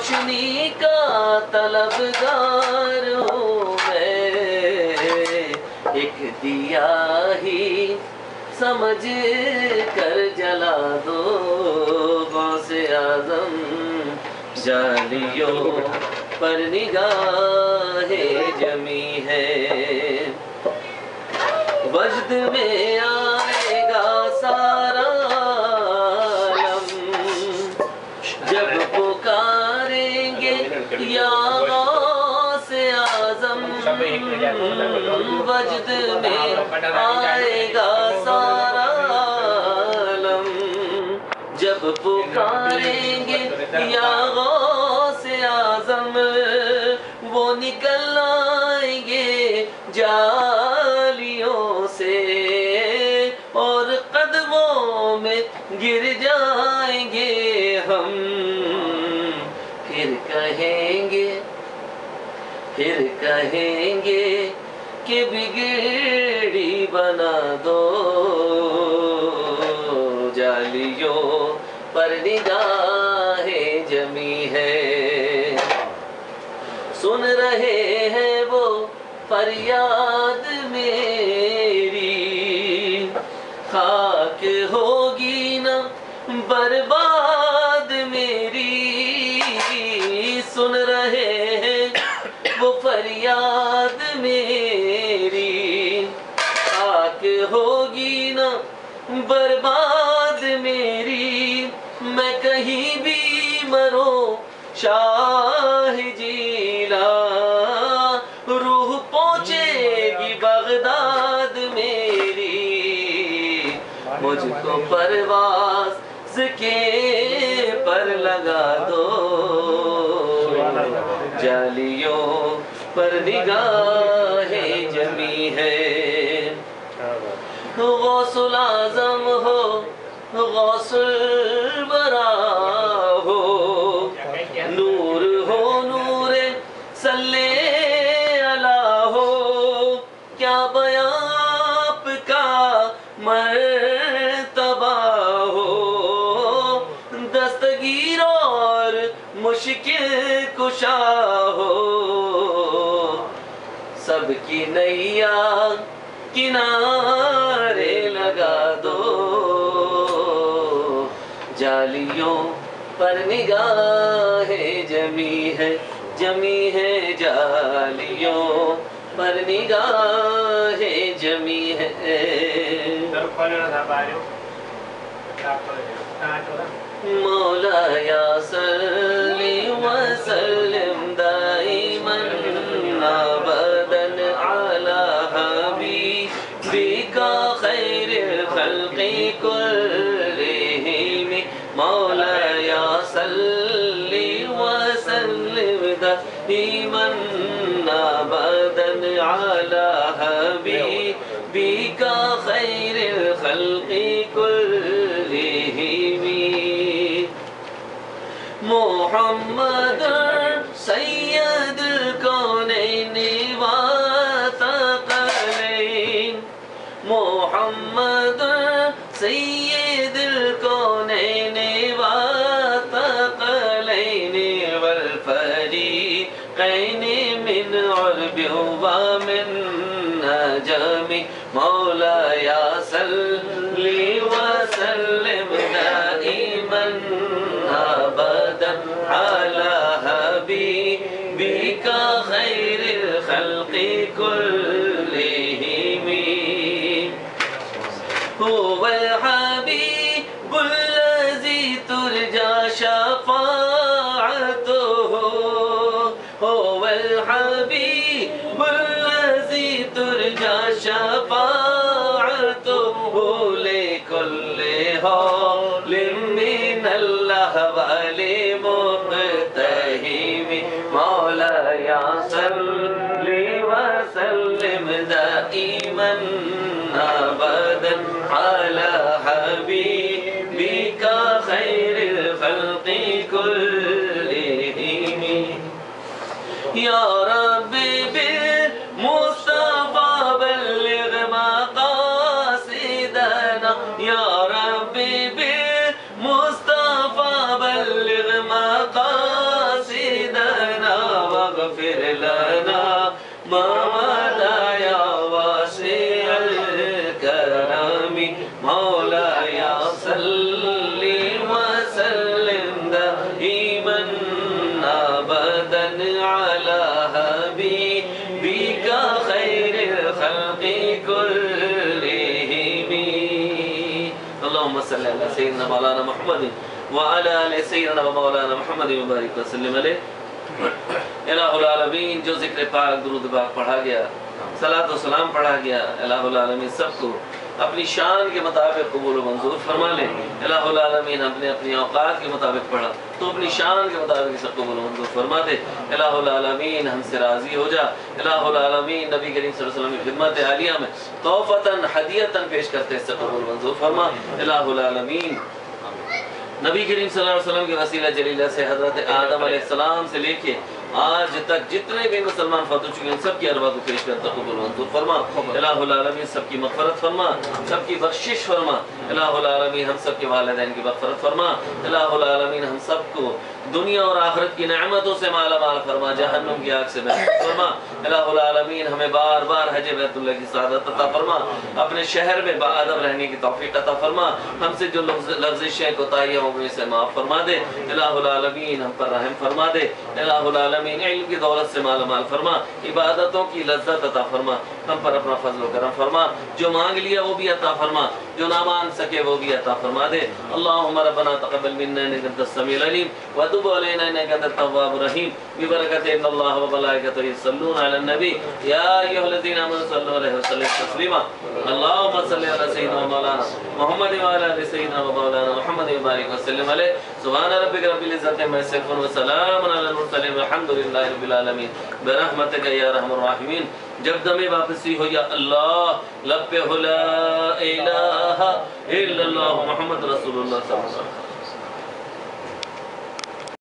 روشنی کا طلبگار ہوں میں، ایک دیا ہی سمجھ کر جلا دو غوث اعظم، جالیوں پر نگاہ جمی ہے، وجد میں آئے گا سارا عالم جب پکاریں گے یا غوث اعظم، وجد میں آئے گا سارا عالم جب پکاریں گے یا غوث اعظم، وہ نکل آئیں گے جالیوں سے اور قدموں میں گر جائیں گے ہم، پھر کہیں گے کہ بگڑی بنا دو، جالیوں پر نگاہ جمی ہے، سن رہے ہیں وہ فریاد میری، خاک ہوگی نہ برباد میری، سن رہے ہیں وہ فریاد میری، خاک ہوگی نہ برباد میری، میں کہیں بھی مروں شاہ جیلا، روح پہنچے گی بغداد میری، مجھ کو پرواز کے پر لگا دو، جالیوں پر نگاہ جمی ہے، غوث الاعظم ہو غوث الورا ہو، نور ہو نور صلی اللہ ہو، کیا بیان آپ کا مرتبہ ہو، دستگیر اور مشکل کشا ہو، سب کی نیا کنارے لگا دو، جالیوں پر نگاہ جمی ہے، جالیوں پر نگاہ جمی ہے، مولایا صلی وسلم دائما ابدا علی حبیبک خیر الخلق کلہم، مولایا صلی وسلم دائما ابدا علی حبیبک خیر الخلق کلہم، محمد سید الکونین والثقلین، محمد سید الکونین والثقلین والفریقین من عرب ومن نجم، مولایا صلی وسلم دائما ابدا علی حبیبک خیر الخلق کلہم، هو الحبیب الذی ترجى شفاعته، هو الحبیب الذی ترجى شفاعته لكل حول من الاحوال مقتحم، مولایا صلی وسلم دائما ابدا علی حبیبک خیر الخلق کلہم، یا رب بالمصطفى بلغ مقاصدنا، یا رب بالمصطفى بلغ مقاصدنا، ماذا يا واسع الكرم مولاي صل وسلم دائما أبدا على حبيبك خير الخلق كلهم. اللهم صل على سيدنا مولانا محمد وعلى آل سيدنا مولانا محمد وبارك وسلم عليه. الہ العالمین جو ذکر پاک درود پاک پڑھا گیا، صلاۃ و سلام پڑھا گیا، الہ العالمین سب کو اپنی شان کے مطابق قبول و منظور فرما لے. الہ العالمین ہم نے اپنی اوقات کے مطابق پڑھا تو اپنی شان کے مطابق سب قبول و منظور فرما دے. الہ العالمین ہم سے راضی ہو جا. الہ العالمین نبی کریم صلی اللہ علیہ وسلم کی خدمت عالیہ میں تحفتاً ہدیتاً پیش کرتے اس سے قبول و منظور فرما. الہ العالمین نبی کریم صلی اللہ علیہ وسلم کے وسیلہ جلیلہ سے حضرت آدم علیہ السلام سے لے کے آج تک جتنے بھی مسلمان فوت ہو چکے ہیں سب کی ارواح کو پیش کرتا قبول منظور فرما. الہ العالمین سب کی مغفرت فرما، سب کی بخشش فرما. الہ العالمین ہم سب کے والدین کی مغفرت فرما. الہ العالمین ہم سب کو دنیا اور آخرت کی نعمتوں سے مالا مال فرما، جہنم کی آگ سے محفوظ فرما. الہ العالمین ہمیں بار بار حج بیت اللہ کی سعادت عطا فرما. اپنے شہر میں باادب رہنے کی توفیق عطا فرما. ہم سے جو لغزشیں کوتاہیاں ہوں گی سے معاف فرما دے. الہ العالمین ہم پر رحم فرما دے. الہ العالمین علم کی دولت سے مالا مال فرما، عبادتوں کی لذت عطا فرما. ہم پر اپنا فضل و کرم فرما. جو مانگ لیا وہ بھی عطا فرما، جو نہ مانگ سکے وہ بھی عطا فرما دے. اللہم ربنا تقبل منا انک انت السمیع العلیم وتب علینا انک انت التواب الرحیم ببرکۃ ان اللہ وملائکتہ یصلون علی النبی یا ایھا الذین آمنوا صلوا علیہ وسلم تسلیما. اللہم صل علی سیدنا مولانا محمد وعلی آل سیدنا مولانا محمد وبارک وسلم علیہ. سبحان ربک رب العزۃ عما یصفون وسلام علی المرسلین والحمد للہ رب العالمین برحمتک یا ارحم الراحمین. جب دم واپسی ہو یا اللہ لب پہ ہو لا الہ الا اللہ محمد رسول اللہ صلی اللہ علیہ وسلم.